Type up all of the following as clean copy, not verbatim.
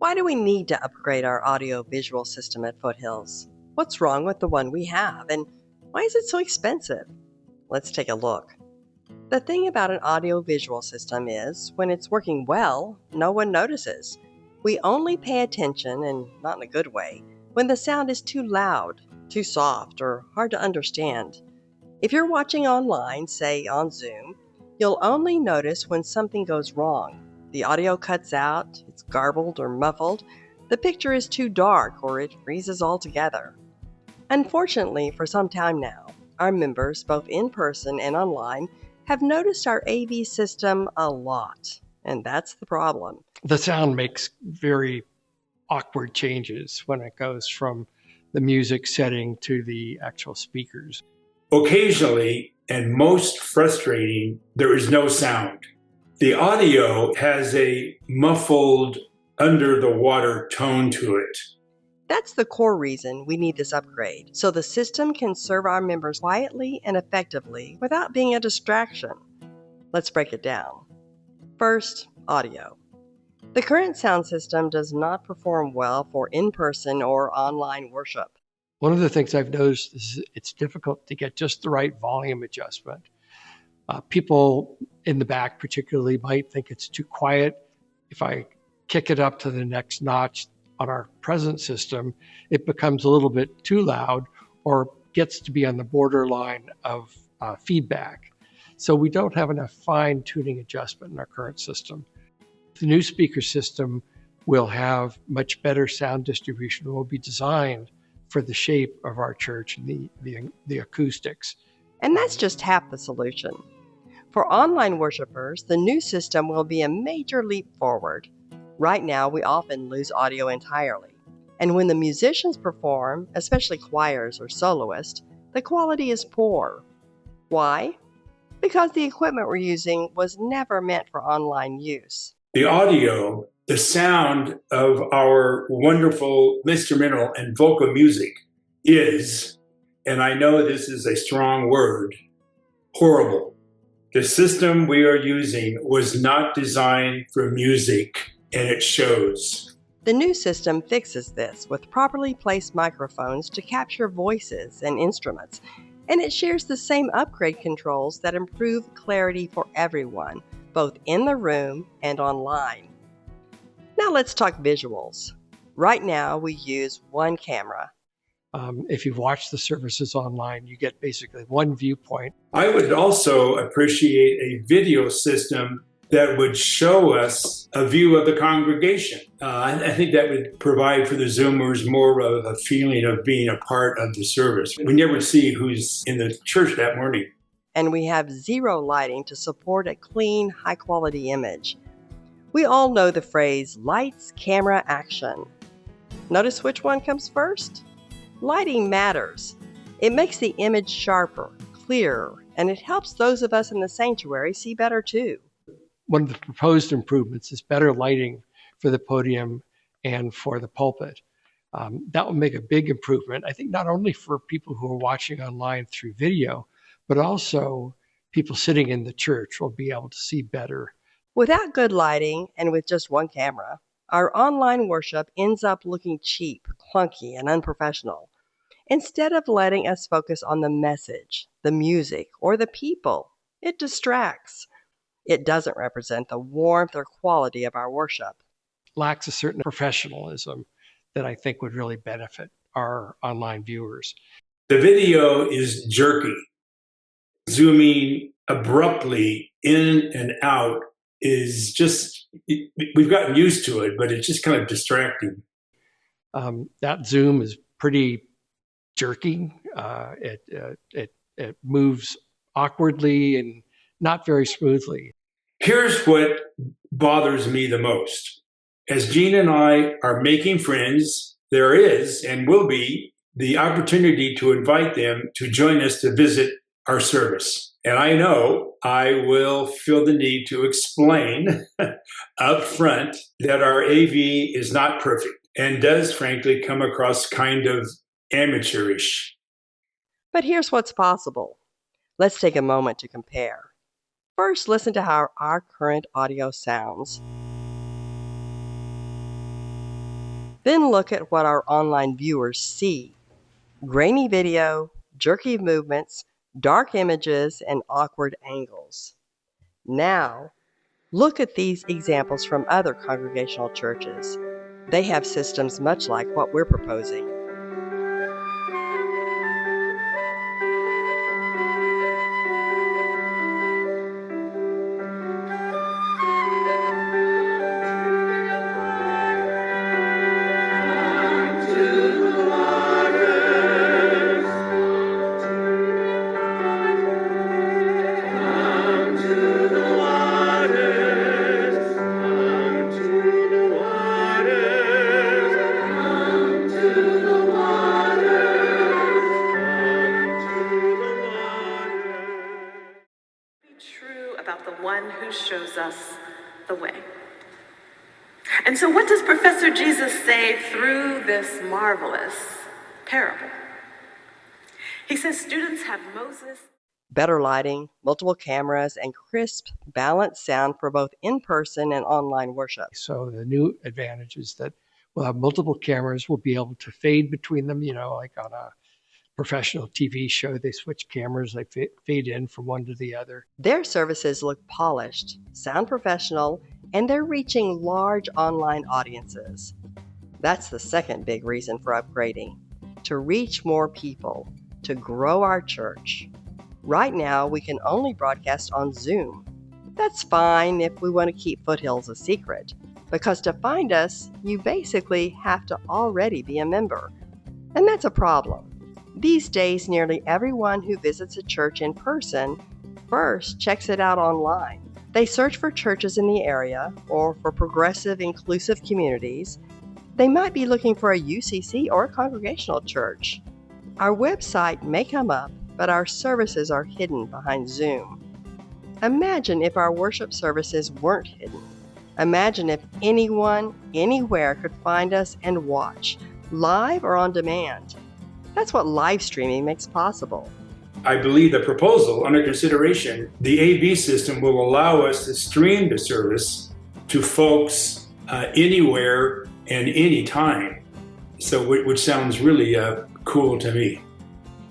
Why do we need to upgrade our audio-visual system at Foothills? What's wrong with the one we have, and why is it so expensive? Let's take a look. The thing about an audio-visual system is, when it's working well, no one notices. We only pay attention, and not in a good way, when the sound is too loud, too soft, or hard to understand. If you're watching online, say on Zoom, you'll only notice when something goes wrong. The audio cuts out, it's garbled or muffled, the picture is too dark, or it freezes altogether. Unfortunately, for some time now, our members, both in person and online, have noticed our AV system a lot, and that's the problem. The sound makes very awkward changes when it goes from the music setting to the actual speakers. Occasionally, and most frustrating, there is no sound. The audio has a muffled, under-the-water tone to it. That's the core reason we need this upgrade, so the system can serve our members quietly and effectively without being a distraction. Let's break it down. First, audio. The current sound system does not perform well for in-person or online worship. One of the things I've noticed is it's difficult to get just the right volume adjustment. People in the back particularly might think it's too quiet. If I kick it up to the next notch on our present system, it becomes a little bit too loud or gets to be on the borderline of feedback. So we don't have enough fine-tuning adjustment in our current system. The new speaker system will have much better sound distribution. It will be designed for the shape of our church and the acoustics. And that's just half the solution. For online worshipers, the new system will be a major leap forward. Right now, we often lose audio entirely. And when the musicians perform, especially choirs or soloists, the quality is poor. Why? Because the equipment we're using was never meant for online use. The audio, the sound of our wonderful instrumental and vocal music is, and I know this is a strong word, horrible. The system we are using was not designed for music, and it shows. The new system fixes this with properly placed microphones to capture voices and instruments, and it shares the same upgrade controls that improve clarity for everyone, both in the room and online. Now let's talk visuals. Right now we use one camera. If you've watched the services online, you get basically one viewpoint. I would also appreciate a video system that would show us a view of the congregation. I think that would provide for the Zoomers more of a feeling of being a part of the service. We never see who's in the church that morning. And we have zero lighting to support a clean, high-quality image. We all know the phrase, lights, camera, action. Notice which one comes first? Lighting matters. It makes the image sharper, clearer, and it helps those of us in the sanctuary see better too. One of the proposed improvements is better lighting for the podium and for the pulpit. That will make a big improvement, I think, not only for people who are watching online through video, but also people sitting in the church will be able to see better. Without good lighting and with just one camera, our online worship ends up looking cheap, clunky, and unprofessional. Instead of letting us focus on the message, the music, or the people, it distracts. It doesn't represent the warmth or quality of our worship. Lacks a certain professionalism that I think would really benefit our online viewers. The video is jerky. Zooming abruptly in and out is just, we've gotten used to it, but it's just kind of distracting. That Zoom is pretty jerky. It moves awkwardly and not very smoothly. Here's what bothers me the most. As Jean and I are making friends, there is and will be the opportunity to invite them to join us to visit our service. And I know I will feel the need to explain up front that our AV is not perfect and does frankly come across kind of amateurish. But here's what's possible. Let's take a moment to compare. First, listen to how our current audio sounds. Then look at what our online viewers see: grainy video, jerky movements, dark images, and awkward angles. Now, look at these examples from other congregational churches. They have systems much like what we're proposing. About the one who shows us the way. And so what does Professor Jesus say through this marvelous parable? He says students have Moses. Better lighting, multiple cameras, and crisp, balanced sound for both in-person and online worship. So the new advantage is that we'll have multiple cameras. We'll be able to fade between them, like on a professional TV show, they switch cameras, they fade in from one to the other. Their services look polished, sound professional, and they're reaching large online audiences. That's the second big reason for upgrading: to reach more people, to grow our church. Right now, we can only broadcast on Zoom. That's fine if we want to keep Foothills a secret, because to find us, you basically have to already be a member. And that's a problem. These days, nearly everyone who visits a church in person first checks it out online. They search for churches in the area or for progressive, inclusive communities. They might be looking for a UCC or a congregational church. Our website may come up, but our services are hidden behind Zoom. Imagine if our worship services weren't hidden. Imagine if anyone, anywhere could find us and watch, live or on demand. That's what live streaming makes possible. I believe the proposal under consideration, the AV system, will allow us to stream the service to folks anywhere and anytime. So, which sounds really cool to me.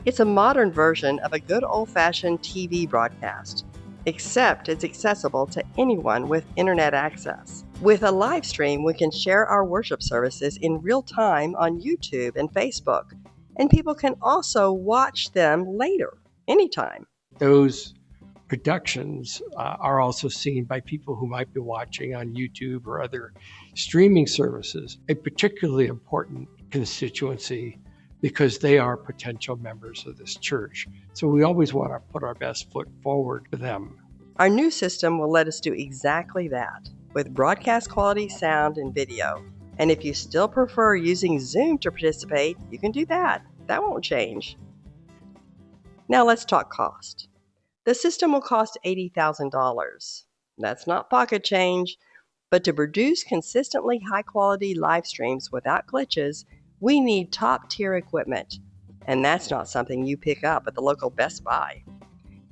It's a modern version of a good old-fashioned TV broadcast, except it's accessible to anyone with internet access. With a live stream, we can share our worship services in real time on YouTube and Facebook. And people can also watch them later, anytime. Those productions are also seen by people who might be watching on YouTube or other streaming services, a particularly important constituency because they are potential members of this church. So we always want to put our best foot forward for them. Our new system will let us do exactly that, with broadcast quality sound and video. And if you still prefer using Zoom to participate, you can do that. That won't change. Now let's talk cost. The system will cost $80,000. That's not pocket change, but to produce consistently high-quality live streams without glitches, we need top-tier equipment. And that's not something you pick up at the local Best Buy.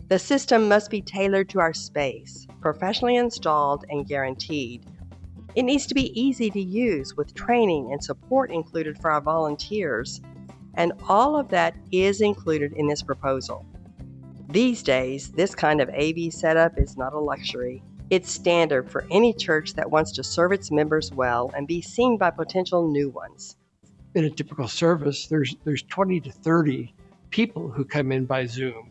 The system must be tailored to our space, professionally installed and guaranteed. It needs to be easy to use with training and support included for our volunteers, and all of that is included in this proposal. These days, this kind of AV setup is not a luxury. It's standard for any church that wants to serve its members well and be seen by potential new ones. In a typical service, there's 20 to 30 people who come in by Zoom,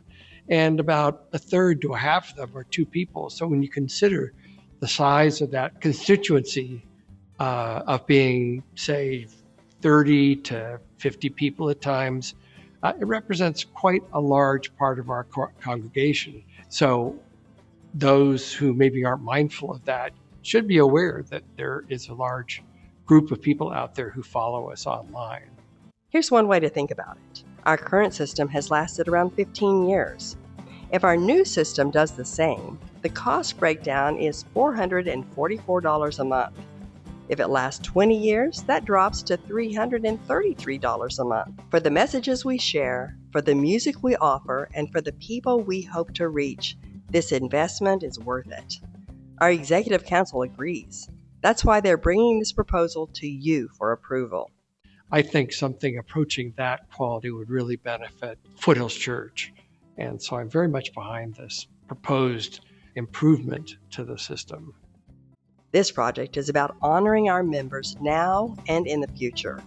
and about a third to a half of them are two people. So when you consider the size of that constituency of being, say, 30 to 50 people at times, it represents quite a large part of our congregation. So those who maybe aren't mindful of that should be aware that there is a large group of people out there who follow us online. Here's one way to think about it. Our current system has lasted around 15 years. If our new system does the same, the cost breakdown is $444 a month. If it lasts 20 years, that drops to $333 a month. For the messages we share, for the music we offer, and for the people we hope to reach, this investment is worth it. Our executive council agrees. That's why they're bringing this proposal to you for approval. I think something approaching that quality would really benefit Foothills Church. And so I'm very much behind this proposed improvement to the system. This project is about honoring our members now and in the future.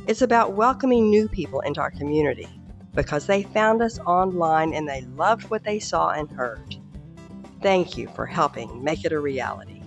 It's about welcoming new people into our community because they found us online and they loved what they saw and heard. Thank you for helping make it a reality.